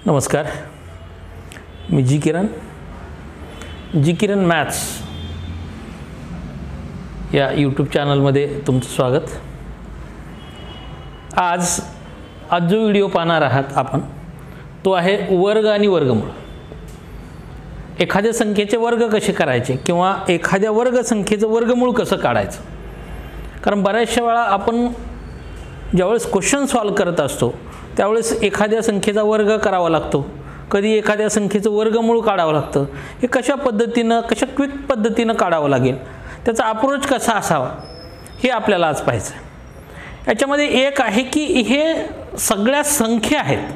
नमस्कार, मी जी किरण मॅथ्स या यूट्यूब चॅनलमध्ये तुमचं स्वागत। आज जो व्हिडिओ पाहणार आहात आपण तो आहे वर्ग आणि वर्गमूळ। एखाद्या संख्येचे वर्ग कसे करायचे किंवा एखाद्या वर्ग संख्येचं वर्गमूळ कसं काढायचं। कारण बऱ्याचशा वेळा आपण ज्यावेळेस क्वेश्चन सॉल्व करत असतो त्यावेळेस एखाद्या संख्येचा वर्ग करावा लागतो, कधी एखाद्या संख्येचं वर्गमूळ काढावं लागतं। हे कशा क्विक पद्धतीनं काढावं लागेल, त्याचा अप्रोच कसा असावा हे आपल्याला आज पाहायचं आहे। याच्यामध्ये एक आहे की हे सगळ्या संख्या आहेत,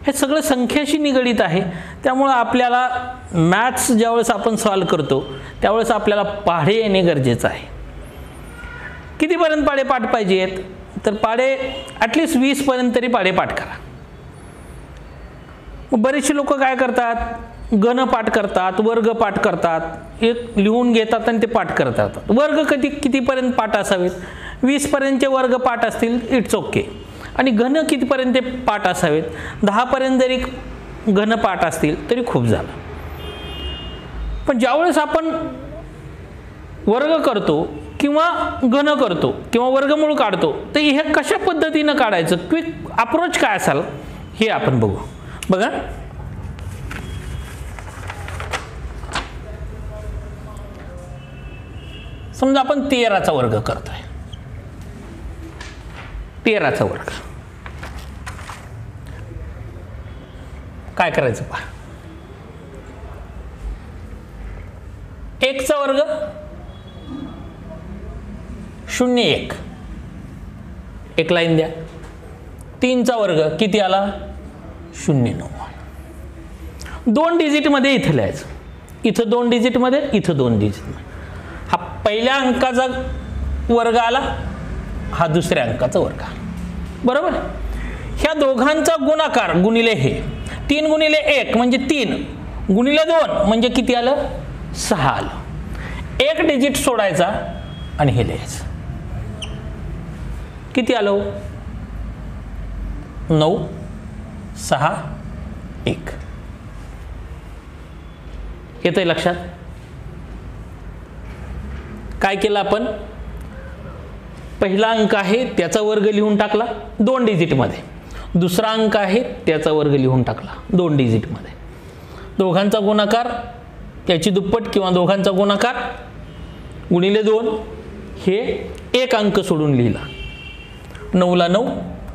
हे सगळं संख्याशी निगडित आहे। त्यामुळे आपल्याला मॅथ्स ज्यावेळेस आपण सॉल्व करतो त्यावेळेस आपल्याला पाढे येणे गरजेचं आहे। कितीपर्यंत पाढे पाठ पाहिजेत तर पाढे ॲटलिस्ट 20 पर्यंत तरी पाढे पाठ करा। बरेचसे लोक काय करतात, गण पाठ करतात, वर्ग पाठ करतात, एक लिहून घेतात आणि ते पाठ करतात। वर्ग कितीपर्यंत पाठ असावेत, 20 पर्यंतचे वर्ग पाठ असतील इट्स ओके, आणि घन कितीपर्यंत पाठ असावेत, 10 पर्यंत जरी घन पाठ असतील तरी खूप झालं। पण ज्यावेळेस आपण वर्ग करतो किंवा घन करतो किंवा वर्गमूळ काढतो तर हे कशा पद्धतीनं काढायचं, क्विक अप्रोच काय असाल हे आपण बघू। बघा, समजा आपण 13चा वर्ग करतोय, 13चा वर्ग काय करायचं पहा। 1चा वर्ग 0 1 एक लाईन द्या। 3चा वर्ग किती आला 0 9, 2 डिजिट मध्ये इथे लिहायचं, इथं 2 डिजिट मध्ये, इथं 2 डिजिट मध्ये। हा पहिल्या अंकाचा वर्ग आला, हा दुसऱ्या अंकाचा वर्ग आला, बरोबर। ह्या दोघांचा गुणाकार गुणिले हे 3 गुणिले 1 म्हणजे 3 गुणिले 2 म्हणजे किती आलं 6 आलं। एक डिजिट सोडायचा आणि हे लिहायचं, किती आलं 9 6 1। येतंय लक्षात। काय केलं आपण, पहिला अंक आहे त्याचा वर्ग लिहून टाकला 2 डिजिट मध्ये, दुसरा अंक आहे त्याचा वर्ग लिहून टाकला 2 डिजिट मध्ये। दोघांचा गुणाकार त्याची दुप्पट किंवा दोघांचा गुणाकार गुणिले 2, हे एक अंक सोडून लिहिला, 9 ला 9,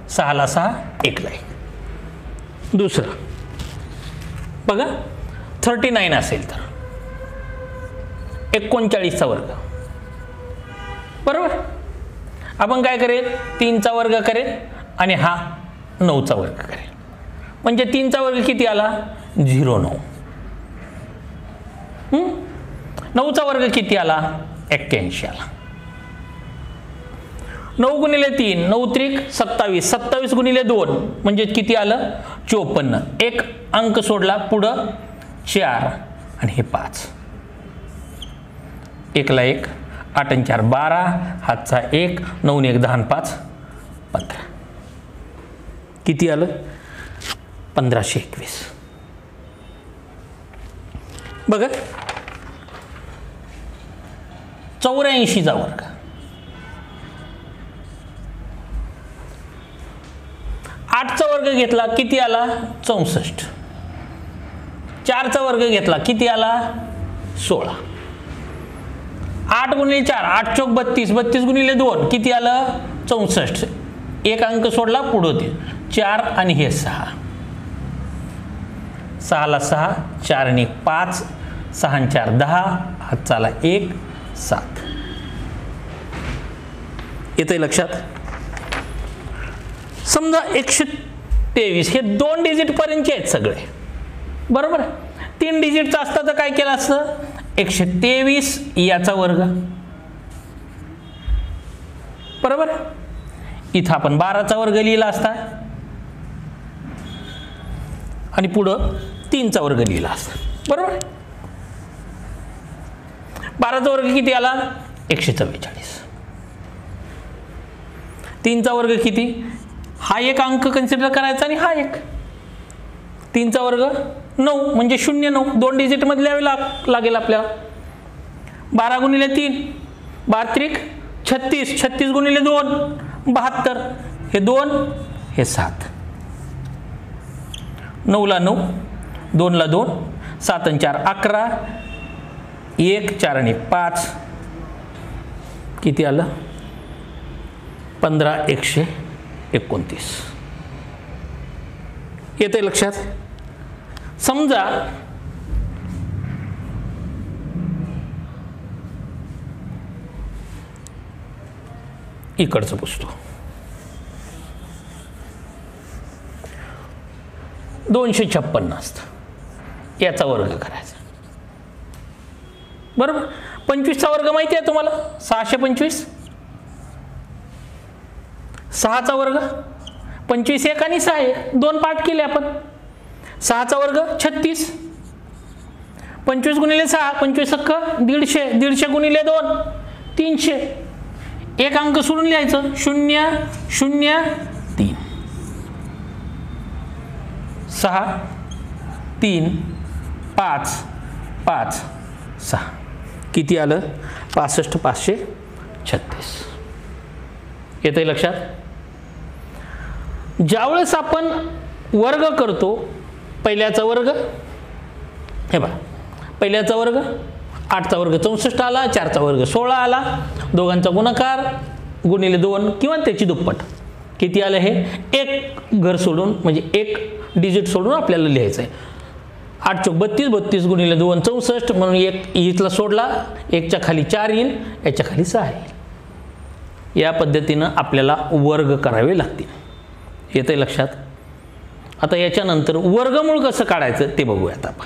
6 ला 6, 1 ला 1। दुसरं बघा 39 असेल तर 39चा वर्ग, बरोबर। आपण काय करेल, 3चा वर्ग करेल आणि हा 9चा वर्ग करेल, म्हणजे 3चा वर्ग किती आला 0 9। 9चा वर्ग किती आला 81 आला। 9 गुणिले 3 9 त्रिक 27, 27 गुणिले 2 म्हणजे किती आलं 54। एक अंक सोडला, पुढं 4 आणि हे 5, 1 ला 1, 8 आणि 4 12, हातचा 1, 9 आणि 1 10 आणि 5 15, किती आलं 1521। बघा 84चा वर्ग, 8चा वर्ग घेतला किती आला 64, 4चा वर्ग घेतला किती आला 16, 8 गुणिले 4 8 चौक 32, 32 गुणिले 2 किती आलं 64, एक अंक सोडला पुढं ते 4 आणि हे 6, 6 ला 6, 4 आणि 1 5, 6 आणि 4 10, हातचा 1 7। येतंय लक्षात। समजा 123 हे 2 डिजिट पर्यंतचे आहेत सगळे, बरोबर। 3 डिजिटचा असता तर काय केलं असतं 123 याचा वर्ग, बरोबर। इथं आपण 12चा वर्ग लिहिला असता आणि पुढं 3चा वर्ग लिहिला असता, बरोबर। 12चा वर्ग किती आला 144, 3चा वर्ग किती, हा एक अंक कन्सिडर करायचा आणि हा एक, 3चा वर्ग 9 म्हणजे 09, 2 डिजिटमध्ये लिहावे लागेल आपल्याला. 12 गुणिले 3 12 त्रिक 36, 36 गुणिले 2 72, हे 2 हे 7, 9 ला 9, 2 ला 2, 7 आणि 4 11, 1 4 आणि 5 किती आलं? 15,129. येते लक्षात? समजा इकडचं पुसतो, 256 असतं, याचा वर्ग करायचा. बरोबर. 25चा वर्ग माहिती आहे तुम्हाला? 625. 6चा वर्ग 25 1 आणि 6 आहे, 2 पाठ केले आपण. 6चा वर्ग 36, 25 गुणिले 6 25 सक्क 150, 150 गुणिले 2 300, एक अंक सोडून लिहायचं 0 0 3, 6 3 5 5 6 किती आलं? 65,536. येतंय लक्षात? ज्यावेळेस आपण वर्ग करतो, पहिल्याचा वर्ग, हे बघा, पहिल्याचा वर्ग 8चा वर्ग 64 आला, 4चा वर्ग 16 आला, दोघांचा गुणाकार गुणिले 2 किंवा त्याची दुप्पट किती आलं? हे एक घर सोडून म्हणजे एक डिजिट सोडून आपल्याला लिहायचं आहे. 8 चौक 32, 32 गुणिले 2 64, म्हणून एक इथला सोडला, 1च्या खाली 4 येईल, याच्या खाली 6 येईल. या पद्धतीनं आपल्याला वर्ग करावे लागतील. येतंय लक्षात? आता याच्यानंतर वर्गमूळ कसं काढायचं ते बघूयात आपण.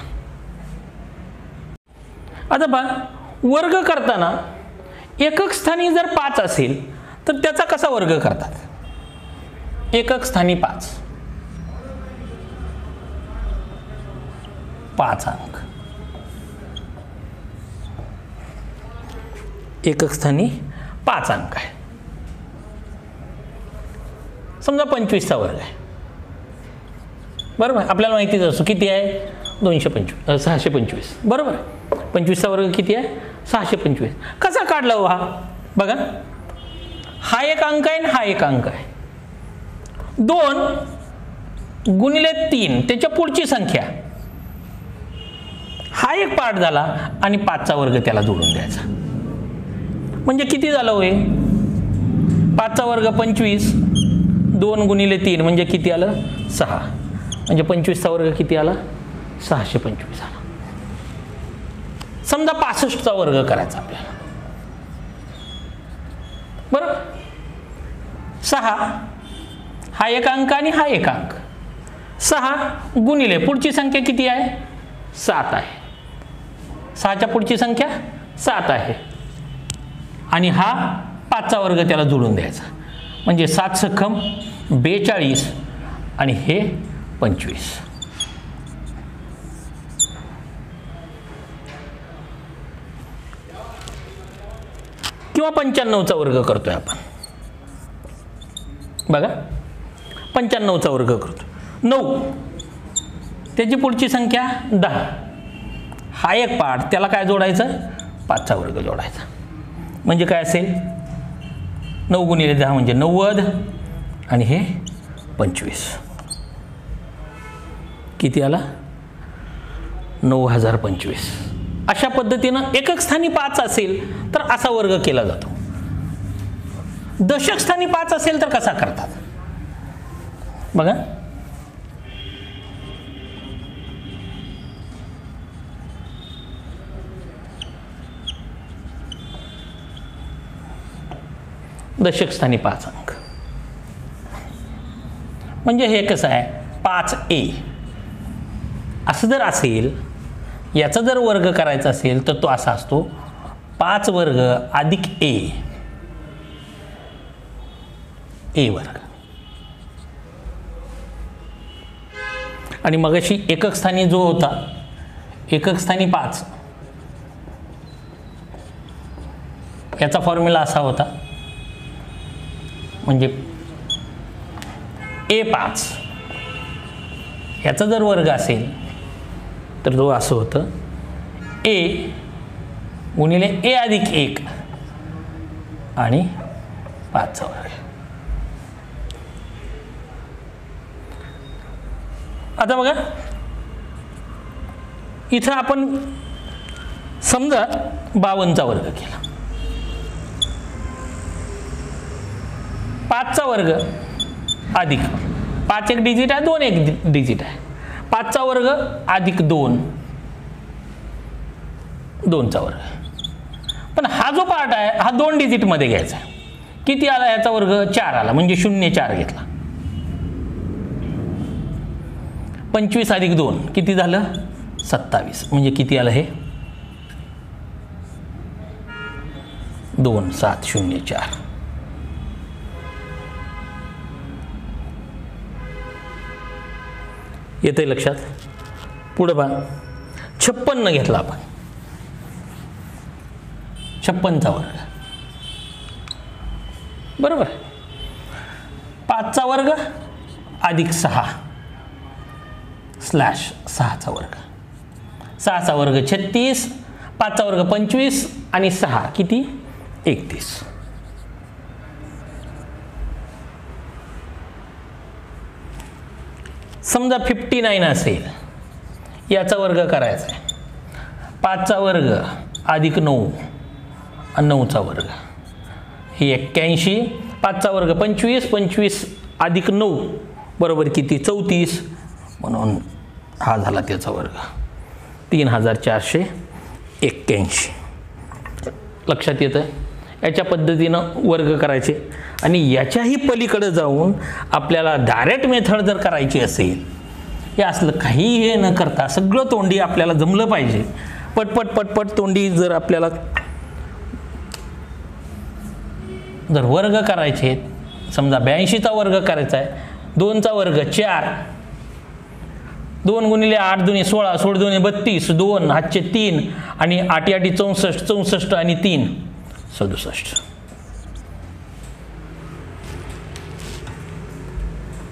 आता पहा, वर्ग करताना एकक स्थानी जर 5 असेल तर त्याचा कसा वर्ग करतात? एकक स्थानी 5 अंक, एकक स्थानी 5 अंक आहे. समजा 25चा वर्ग आहे, बरोबर. आपल्याला माहितीच असतो किती आहे? 625, बरोबर. 25चा वर्ग किती आहे? 625. कसा काढला हो हा? बघा, हा एक अंक आहे आणि हा एक अंक आहे. 2 गुणिले 3 त्याच्या पुढची संख्या, हा एक पार्ट झाला आणि 5चा वर्ग त्याला जोडून द्यायचा. म्हणजे किती झालं होय? 5चा वर्ग 25, 2 गुणिले 3 म्हणजे किती आलं? 6, म्हणजे 25चा वर्ग किती आला? 625 आला. समजा 65चा वर्ग करायचा आपल्याला, बरोबर. 6 हा एक अंक आणि हा एक अंक, 6 गुणिले पुढची संख्या किती आहे? 7 आहे. 6च्या पुढची संख्या 7 आहे आणि हा 5चा वर्ग त्याला जोडून द्यायचा. म्हणजे 7 सख्खम 42 आणि हे 25. किंवा 95चा वर्ग करतोय आपण. बघा, 95चा वर्ग करतो. 9 त्याची पुढची संख्या 10, हा एक पार्ट त्याला काय जोडायचं? 5चा वर्ग जोडायचा. म्हणजे काय असेल? 9 गुणिले 10 म्हणजे 90 आणि हे 25 किती आला? 9025. अशा पद्धतीनं एकक स्थानी 5 असेल तर असा वर्ग केला जातो. दशक स्थानी 5 असेल तर कसा करतात? बघा, दशक स्थानी 5 अंक म्हणजे हे कसं आहे? 5a असं जर असेल, याचा जर वर्ग करायचा असेल तर तो असा असतो 5 वर्ग अधिक a वर्ग. आणि मगाशी एकक स्थानी जो होता, एकक स्थानी 5, याचा फॉर्म्युला असा होता, म्हणजे a5 ह्याचा जर वर्ग असेल तर तो असं होतं ए गुणिले ए अधिक 1 आणि 5चा वर्ग. आता बघा इथं आपण समजा 52चा वर्ग केला, 5चा वर्ग अधिक 5 एक डिजिट आहे, 2 एक डिजिट आहे, 5चा वर्ग अधिक 2 2चा वर्ग. पण हा जो पार्ट आहे हा 2 डिजिटमध्ये घ्यायचा आहे. किती आला याचा वर्ग? 4 आला, म्हणजे 0 4 घेतला. 25 अधिक 2 किती झालं? 27. म्हणजे किती आलं हे? 2 7 0 4. येतंय लक्षात? पुढे पहा, 56 घेतला आपण, 56चा वर्ग बरोबर. 5चा वर्ग अधिक 6 स्लॅश 6चा वर्ग, 6चा वर्ग 36, 5चा वर्ग 25 आणि 6 किती? 31. समजा 59 असेल, याचा वर्ग करायचा आहे. 5चा वर्ग अधिक 9 आणि 9चा वर्ग हे 81. 5चा वर्ग 25, 25 अधिक 9 बरोबर किती? 34. म्हणून हा झाला त्याचा वर्ग 3481. लक्षात येतं? याच्या पद्धतीनं वर्ग करायचे. आणि याच्याही पलीकडे जाऊन आपल्याला डायरेक्ट मेथड जर करायची असेल, हे असलं काही हे न करता सगळं तोंडी आपल्याला जमलं पाहिजे. पटपट पटपट तोंडी जर आपल्याला जर वर्ग करायचे, समजा 82चा वर्ग करायचा आहे, 2चा वर्ग 4, 2 गुणिले 8 दुणे 16, 16 दुणे 32, 2 हातचे 3 आणि 8 8 64, 64 आणि 3 67.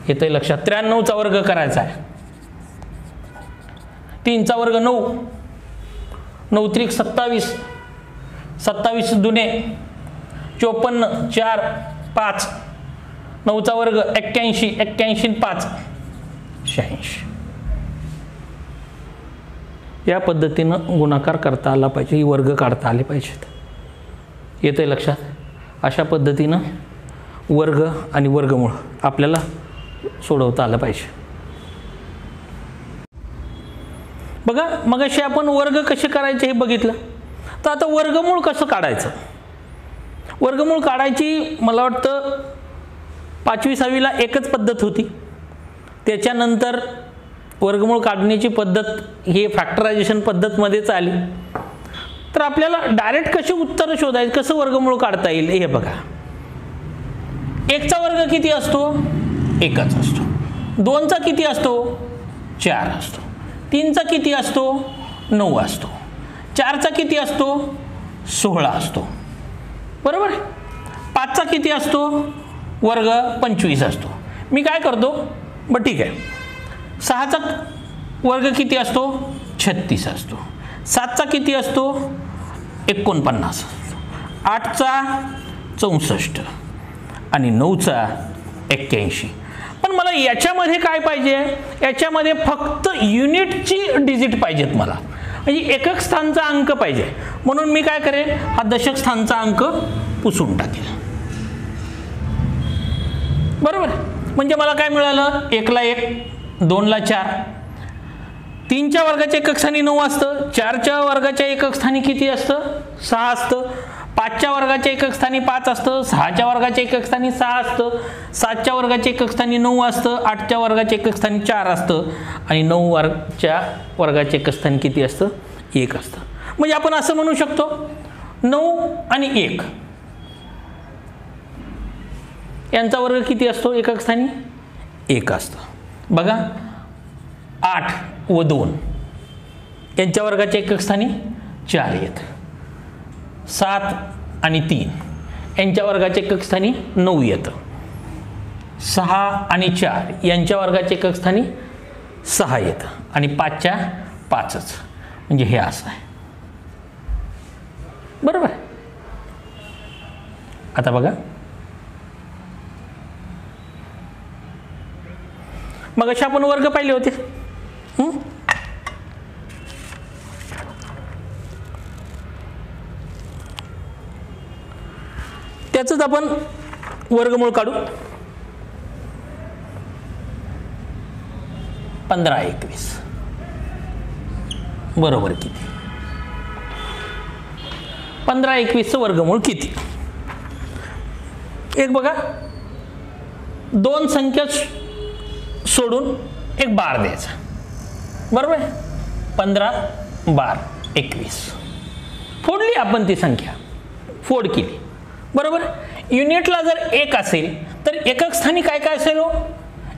येतंय लक्षात? 93चा वर्ग करायचा आहे, 3चा वर्ग 9, 9 त्रिक 27, 27 दुणे 54, 4 5, 9चा वर्ग 81, 81 5 86. या पद्धतीनं गुणाकार करता आला पाहिजे, ही वर्ग काढता आले पाहिजेत. येतंय लक्षात? अशा पद्धतीनं वर्ग आणि वर्गमूळ आपल्याला सोडवता आलं पाहिजे. बघा मगाशी आपण वर्ग कसे करायचे हे बघितलं, तर आता वर्गमूळ कसं काढायचं? वर्गमूळ काढायची मला वाटतं 5वी 6वीला एकच पद्धत होती. त्याच्यानंतर वर्गमूळ काढण्याची पद्धत ही फॅक्टरायझेशन पद्धतमध्येच आली. तर आपल्याला डायरेक्ट कसे उत्तर शोधायचे, कसं वर्गमूळ काढता येईल हे बघा. 1चा वर्ग किती असतो? 1च असतो. 2चा किती असतो? 4 असतो. 3चा किती असतो? 9 असतो. 4चा किती असतो? 16 असतो बरोबर. 5चा किती असतो? वर्ग 25 असतो. मी काय करतो, बरं ठीक आहे, 6चा वर्ग किती असतो? 36 असतो. 7चा किती असतो? 49 असतो. 8चा 64 आणि 9चा 81. पण मला याच्यामध्ये काय पाहिजे? याच्यामध्ये फक्त युनिटची डिजिट पाहिजेत मला, म्हणजे एकक स्थानचा अंक पाहिजे. म्हणून मी काय करेन, हा दशक स्थानचा अंक पुसून टाकेल बरोबर. म्हणजे मला काय मिळालं? 1ला 1, 2ला 4, 3च्या वर्गाच्या एकक स्थानी 9 असतं, 4च्या वर्गाच्या एकक स्थानी किती असतं? 6 असतं. 5च्या वर्गाच्या एकक स्थानी 5 असतं, 6च्या वर्गाच्या एकक स्थानी 6 असतं, 7च्या वर्गाच्या एकक स्थानी 9 असतं, 8च्या वर्गाच्या एकक स्थानी 4 असतं आणि 9च्या वर्गाच्या एकक स्थानी किती असतं? 1 असतं. म्हणजे आपण असं म्हणू शकतो 9 आणि 1 यांचा वर्ग किती असतो? एकक स्थानी 1 असतं. बघा 8 व 2 यांच्या वर्गाच्या एकक स्थानी 4 येतं. 7 आणि 3 यांच्या वर्गाच्या एकक स्थानी 9 येतं. 6 आणि 4 यांच्या वर्गाच्या एकक स्थानी 6 येतं आणि 5च्या 5च, म्हणजे हे असं आहे. बरोबर. आता बघा, मग असे आपण वर्ग पाहिले होते. त्याचंच आपण वर्गमूळ काढू. 15 21 बरोबर किती? 15 21चं वर्गमूळ किती? एक बघा, 2 संख्या सोडून एक बार द्यायचा. बरोबर. 15 12 21 फोडली आपण ती संख्या, फोड केली. बरोबर. युनिटला जर 1 असेल तर एकक स्थानी काय काय असेल हो?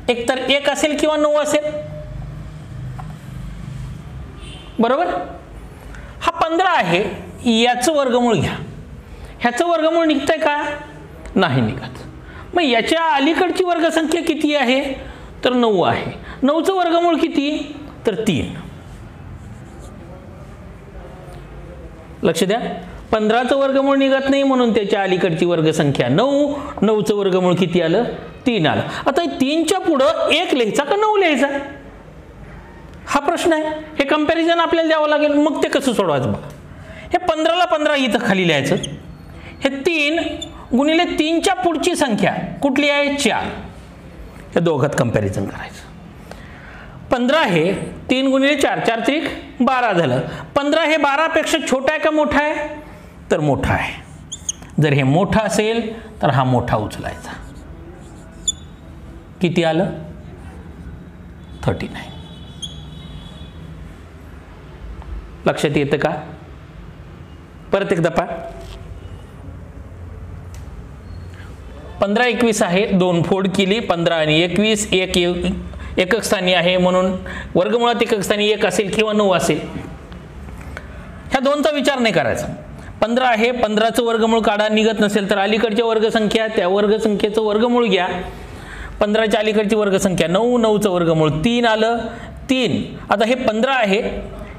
एक तर 1 असेल किंवा 9 असेल. बरोबर. हा 15 आहे, याचं वर्गमूळ घ्या. ह्याचं वर्गमूळ निघतंय का? नाही निघत. मग याच्या अलीकडची वर्गसंख्या किती आहे? तर 9 आहे. 9चं वर्गमूळ किती? तर 3. लक्ष द्या, 15चं वर्गमूळ निघत नाही म्हणून त्याच्या अलीकडची वर्गसंख्या 9. 9चं वर्गमूळ किती आलं? 3 आलं. आता 3च्या पुढं 1 लिहायचा का 9 लिहायचा? हा प्रश्न आहे. हे कंपॅरिझन आपल्याला द्यावं लागेल. मग ते कसं सोडवायचं बघा. हे 15ला 15 इथं खाली लिहायचं. हे 3 गुणिले 3च्या पुढची संख्या कुठली आहे? 4. हे दोघात कंपॅरिझन करायचं. 15 हे 3 गुणिले 4, 4 त्रिक 12 झालं. 15 हे 12 पेक्षा छोटा आहे का मोठा आहे? तर मोठा आहे. जर हे मोठा असेल तर हा मोठा उचलायचा. किती आलं? 39. लक्षात येतं का? परत एकदा पहा. 15 21 आहे, 2 फोड केली. 15 आणि 21 एकक स्थानी आहे म्हणून वर्गमुळात एकक स्थानी 1 असेल किंवा 9 असेल. ह्या दोनचा विचार नाही करायचा. 15 आहे, 15चं वर्गमूळ काढा. निघत नसेल तर अलीकडच्या वर्गसंख्या, त्या वर्गसंख्येचं वर्गमूळ घ्या. 15च्या अलीकडची वर्गसंख्या 9. 9चं वर्गमूळ 3 आलं. 3. आता हे 15 आहे,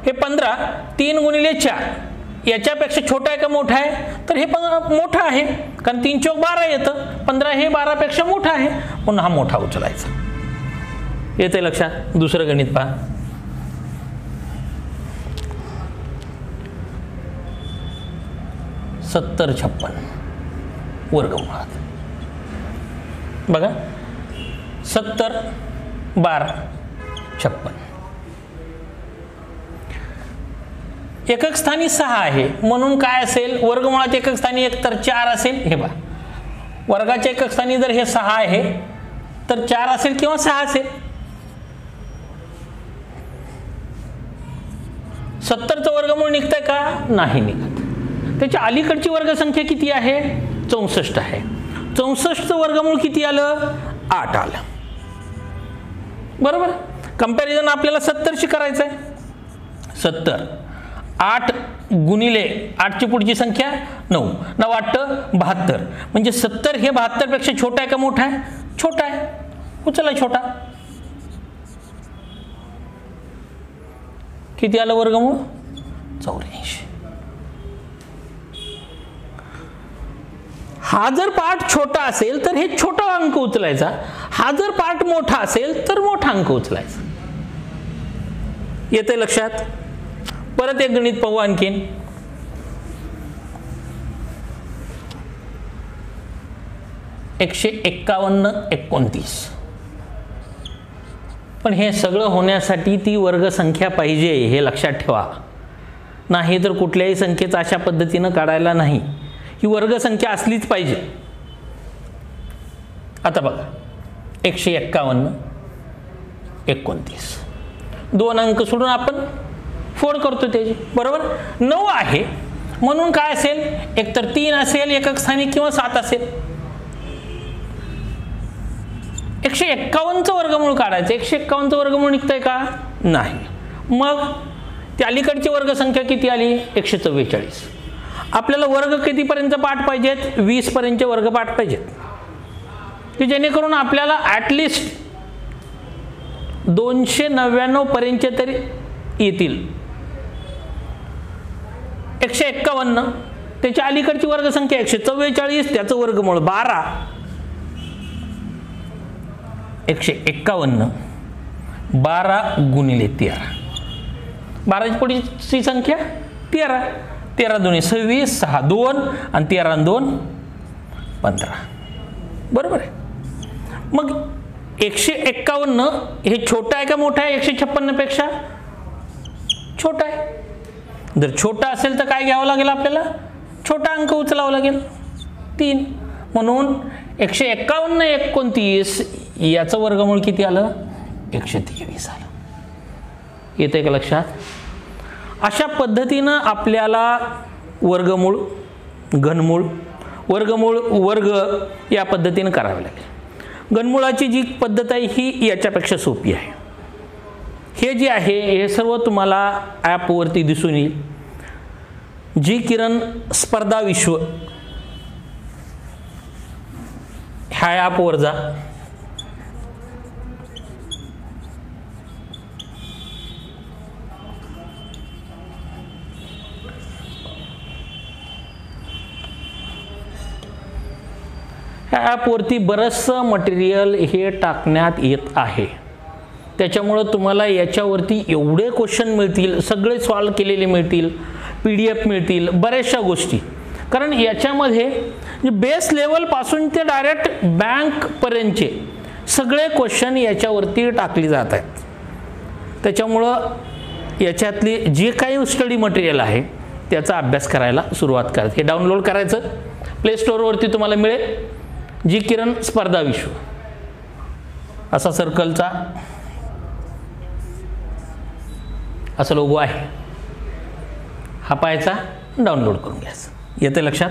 हे 15 3 गुणिले 4 याच्यापेक्षा छोटा आहे का मोठा आहे? तर हे मोठा आहे, कारण 3 चौक 12 येतं. 15 हे 12 पेक्षा मोठा आहे म्हणून हा मोठा उचलायचा. येते लक्षात? दुसरं गणित पहा. सत्तर 56 वर्गमुळात बघा. 70 12 56. एकक स्थानी 6 आहे म्हणून काय असेल? वर्गमुळात एकक स्थानी 1 तर 4 असेल. हे बघा, वर्गाच्या एकक स्थानी जर हे 6 आहे तर 4 असेल किंवा 6 असेल. 70चं वर्गमूळ निघतंय का? नाही निघत. त्याच्या अलीकडची वर्गसंख्या किती आहे? 64 आहे. 64चं वर्गमूळ किती आलं? 8 आलं. बरोबर. कंपॅरिझन आपल्याला 70शी करायचं आहे. 70 8 गुणिले 8ची पुढची संख्या 9. 9 8 72. म्हणजे 70 हे 72 पेक्षा छोटा आहे का मोठा आहे? छोटा आहे. उचला छोटा. किती आलं वर्गमूळ? 84. हा जर पार्ट छोटा असेल तर हे छोटा अंक उचलायचा. हा जर पार्ट मोठा असेल तर मोठा अंक उचलायचा. येते लक्षात? परत एक गणित पाहू आणखीन. एकशे 51 29. पण हे सगळं होण्यासाठी ती वर्गसंख्या पाहिजे, हे लक्षात ठेवा. नाही तर कुठल्याही संख्येचा अशा पद्धतीनं काढायला नाही. ही वर्गसंख्या असलीच पाहिजे. आता बघा, 151 29. 2 अंक सोडून आपण फोड करतो त्याची. बरोबर. 9 आहे म्हणून काय असेल? एकतर 3 असेल एकक स्थानी किंवा 7 असेल. 151चं वर्गमूळ काढायचं. 151चं वर्गमूळ निघतंय का? नाही. मग त्या अलीकडची वर्गसंख्या किती आली? 144. आपल्याला वर्ग कितीपर्यंत पाठ पाहिजेत? 20 पर्यंतचे वर्ग पाठ पाहिजेत, की जेणेकरून आपल्याला ॲटलिस्ट 299 पर्यंतचे तरी येतील. 151 त्याच्या अलीकडची वर्गसंख्या 144 त्याचं वर्गमूळ 12. 151 12 गुणिले 13, 12ची पुढची संख्या 13. 13 दुणे 26, 6 2 आणि 13 आणि 2 15. बरोबर आहे. मग 151 हे छोटं आहे का मोठं आहे? 156 पेक्षा छोटा आहे. जर छोटा असेल तर काय घ्यावं लागेल आपल्याला? छोटा अंक उचलावा लागेल 3. म्हणून 151 29 याचं वर्गमूळ किती आलं? 123 आलं. येतंय का लक्षात? अशा पद्धतीनं आपल्याला वर्गमूळ, घनमूळ, वर्गमूळ, वर्ग या पद्धतीनं करावे लागेल. घनमुळाची जी पद्धत आहे ही याच्यापेक्षा सोपी आहे. हे जे आहे हे सर्व तुम्हाला ॲपवरती दिसून येईल. जी किरण स्पर्धा विश्व ह्या ॲपवर जा. ह्या ॲपवरती बरंचसं मटेरियल हे टाकण्यात येत आहे. त्याच्यामुळं तुम्हाला याच्यावरती एवढे क्वेश्चन मिळतील, सगळे सॉल्व केलेले मिळतील, PDF मिळतील, बऱ्याचशा गोष्टी. कारण याच्यामध्ये बेस लेवलपासून ते डायरेक्ट बँकपर्यंतचे सगळे क्वेश्चन याच्यावरती टाकले जात आहेत. त्याच्यामुळं याच्यातली जे काही स्टडी मटेरियल आहे त्याचा अभ्यास करायला सुरुवात करा. हे डाउनलोड करायचं, प्ले स्टोअरवरती तुम्हाला मिळेल. जी किरण स्पर्धा विश्व असा सर्कलचा असा लोगो आहे. हा पाहायचा, डाउनलोड करून घ्यायचा. येते लक्षात?